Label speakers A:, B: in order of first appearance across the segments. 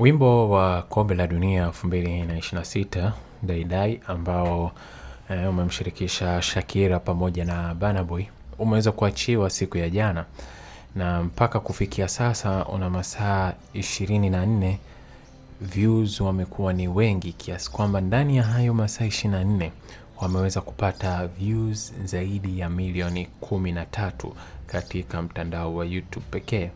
A: Wimbo wa kombe la dunia 2026 Dai Dai ambao umemshirikisha Shakira pamoja na Burna Boy umeweza kuachiwa siku ya jana, na mpaka kufikia sasa una masaa 24. Views wamekuwa ni wengi kiasi kwamba ndani ya hayo masaa 24 wameweza kupata views zaidi ya milioni 13 katika mtandao wa YouTube pekee.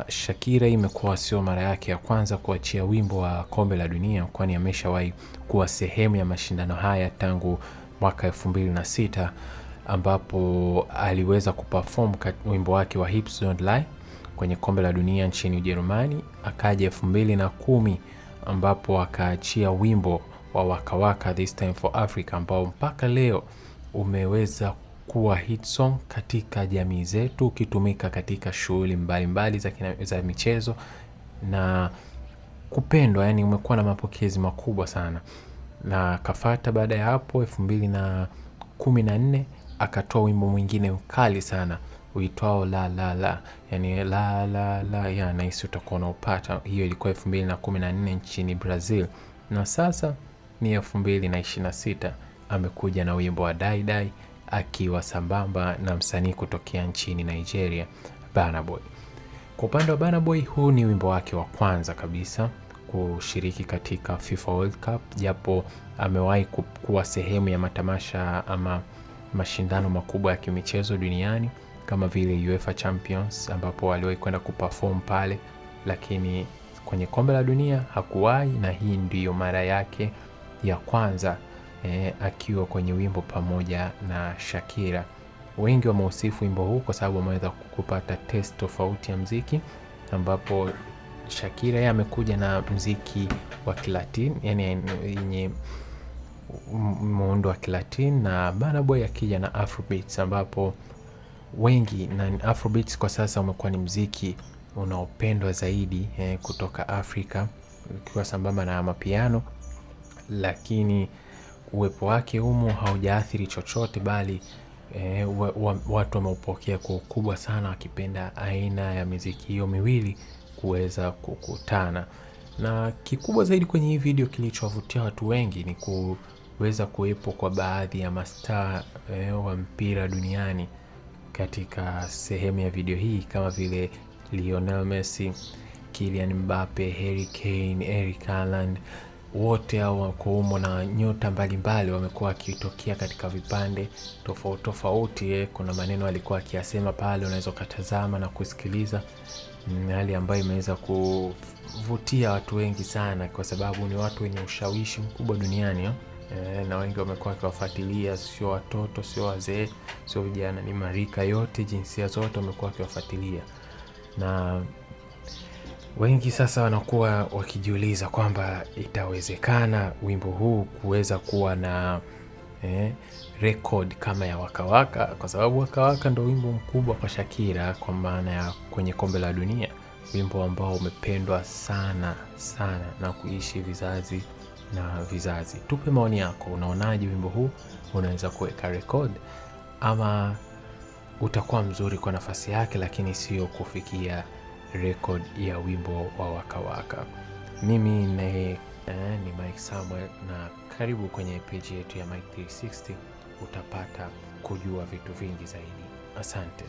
A: Shakira imekuwa sio mara yake ya kwanza kuachia wimbo wa kombe la dunia, kwani ameshawahi kuwa sehemu ya mashindano haya tangu mwaka 2006 ambapo aliweza kuperform wimbo wake wa Hips Don't Lie kwenye kombe la dunia nchini Ujerumani. Akaja 2010 ambapo akaachia wimbo wa Waka Waka This Time for Africa ambao mpaka leo umeweza kuwa hit song katika jamii zetu, ukitumika katika shughuli mbalimbali za michezo na kupendwa, yani umekuwa na mapokezi makubwa sana. Na kafata baada ya hapo 2014 akatoa wimbo mwingine mkali sana uitwao La La La, yani la la la ya naisi utakuwa unaupata. Hiyo ilikuwa 2014 nchini Brazil, na sasa ni 2026 amekuja na wimbo wa Dai Dai akiwa sambamba na msanii kutokea nchini Nigeria, Burna Boy. Kwa upande wa Burna Boy, huu ni wimbo wake wa kwanza kabisa kushiriki katika FIFA World Cup, japo amewahi kuwa sehemu ya matamasha ama mashindano makubwa ya kimichezo duniani kama vile UEFA Champions ambapo aliwahi kwenda kuperform pale, lakini kwenye kombe la dunia hakuwahi, na hii ndiyo mara yake ya kwanza akiwa kwenye wimbo pamoja na Shakira. Wengi wameusifu wimbo huu kwa sababu wameweza kupata taste tofauti ya muziki, ambapo Shakira yeye amekuja na muziki wa Kilatini, yani yenye muundo wa Kilatini, na Burna Boy akija na Afrobeats, ambapo wengi na Afrobeats kwa sasa umekuwa ni muziki unaopendwa zaidi kutoka Afrika, ukiwa sambamba na mapiano, lakini uwepo wake humo haujaathiri chochote, bali watu wameupokea kwa ukubwa sana, wakipenda aina ya muziki hiyo miwili kuweza kukutana. Na kikubwa zaidi kwenye hii video kilichowavutia watu wengi ni kuweza kuwepo kwa baadhi ya mastaa wa mpira duniani katika sehemu ya video hii, kama vile Lionel Messi, Kylian Mbappe, Harry Kane, Eric Haaland. Wote hao wako humo na nyota mbalimbali wamekuwa wakitokea katika vipande tofauti tofauti. Kuna maneno alikuwa akiyasema pale, unaweza kutazama na kusikiliza, hali ambayo imeweza kuvutia watu wengi sana, kwa sababu ni watu wenye ushawishi mkubwa duniani na wengi wamekuwa wakiwafuatilia, sio watoto, sio wazee, sio vijana, ni marika yote, jinsia zote wamekuwa wakiwafuatilia. Na wengi sasa wanakuwa wakijiuliza kwamba itawezekana wimbo huu kuweza kuwa na record kama ya Waka Waka, kwa sababu Waka Waka ndo wimbo mkubwa kwa Shakira kwa maana ya kwenye kombe la dunia, wimbo ambao umependwa sana sana na kuishi vizazi na vizazi. Tupe maoni yako, unaonaje wimbo huu unaweza kuweka record ama utakuwa mzuri kwa nafasi yake, lakini sio kufikia record ya wimbo wa Waka Waka? Mimi ni Mike Samuel, na karibu kwenye page yetu ya Mike 360, utapata kujua vitu vingi zaidi. Asante.